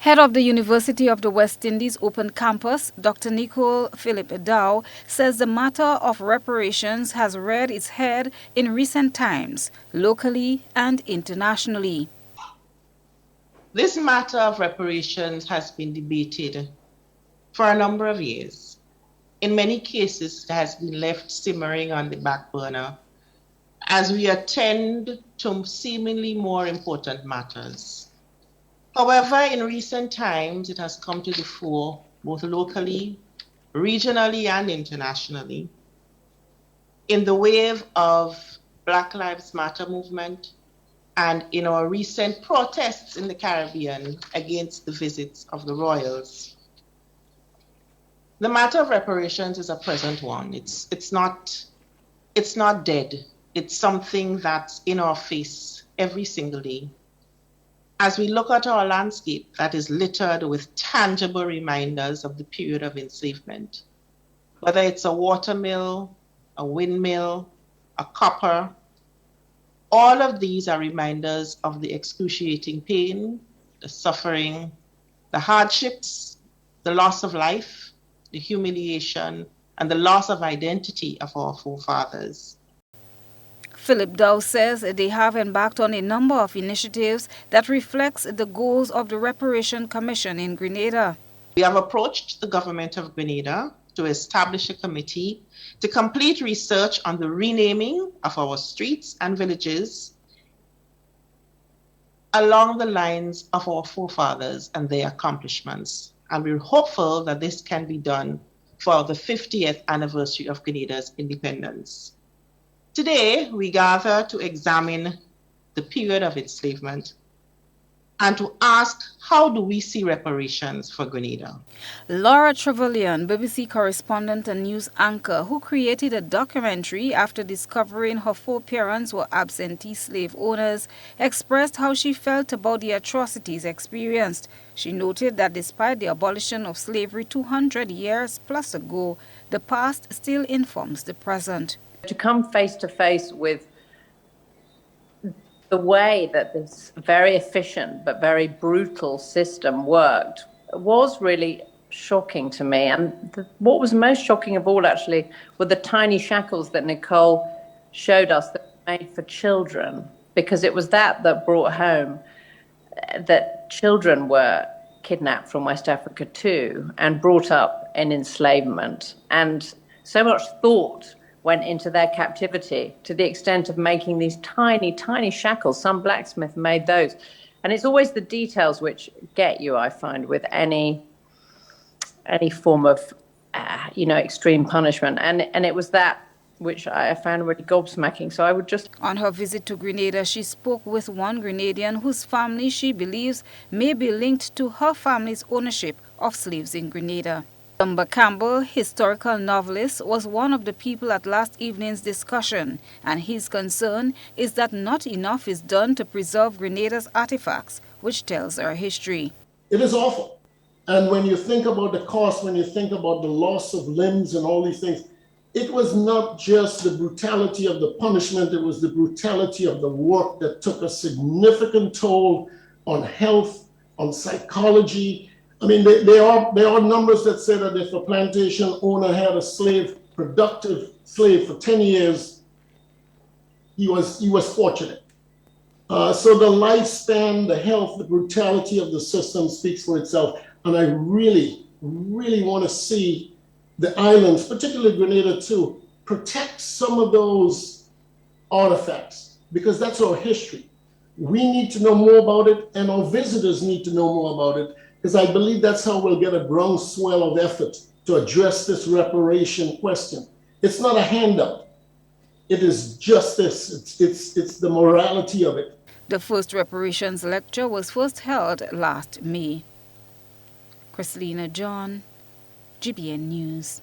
Head of the University of the West Indies Open Campus, Dr. Nicole Philip Dow, says the matter of reparations has reared its head in recent times, locally and internationally. This matter of reparations has been debated for a number of years. In many cases, it has been left simmering on the back burner as we attend to seemingly more important matters. However, in recent times, it has come to the fore, both locally, regionally, and internationally, in the wave of Black Lives Matter movement and in our recent protests in the Caribbean against the visits of the royals. The matter of reparations is a present one. It's not dead. It's something that's in our face every single day. As we look at our landscape that is littered with tangible reminders of the period of enslavement, whether it's a watermill, a windmill, a copper, all of these are reminders of the excruciating pain, the suffering, the hardships, the loss of life, the humiliation, and the loss of identity of our forefathers. Philip Dow says they have embarked on a number of initiatives that reflects the goals of the Reparation Commission in Grenada. We have approached the government of Grenada to establish a committee to complete research on the renaming of our streets and villages along the lines of our forefathers and their accomplishments. And we're hopeful that this can be done for the 50th anniversary of Grenada's independence. Today, we gather to examine the period of enslavement and to ask, how do we see reparations for Grenada? Laura Trevelyan, BBC correspondent and news anchor, who created a documentary after discovering her foreparents were absentee slave owners, expressed how she felt about the atrocities experienced. She noted that despite the abolition of slavery 200 years plus ago, the past still informs the present. To come face to face with the way that this very efficient but very brutal system worked was really shocking to me. And what was most shocking of all, actually, were the tiny shackles that Nicole showed us that were made for children, because it was that brought home that children were kidnapped from West Africa too and brought up in enslavement. And so much thought went into their captivity to the extent of making these tiny, tiny shackles. Some blacksmith made those. And it's always the details which get you, I find, with any form of, extreme punishment. And it was that which I found really gobsmacking. So I would just... On her visit to Grenada, she spoke with one Grenadian whose family she believes may be linked to her family's ownership of slaves in Grenada. Lumber Campbell, historical novelist, was one of the people at last evening's discussion, and his concern is that not enough is done to preserve Grenada's artifacts, which tells our history. It is awful. And when you think about the cost, when you think about the loss of limbs and all these things, it was not just the brutality of the punishment, it was the brutality of the work that took a significant toll on health, on psychology. I mean, there are numbers that say that if a plantation owner had a productive slave for 10 years, he was fortunate. So the lifespan, the health, the brutality of the system speaks for itself. And I really, really want to see the islands, particularly Grenada too, protect some of those artifacts, because that's our history. We need to know more about it, and our visitors need to know more about it, because I believe that's how we'll get a groundswell of effort to address this reparation question. It's not a handout. It is justice. It's the morality of it. The first reparations lecture was first held last May. Christlina John, GBN News.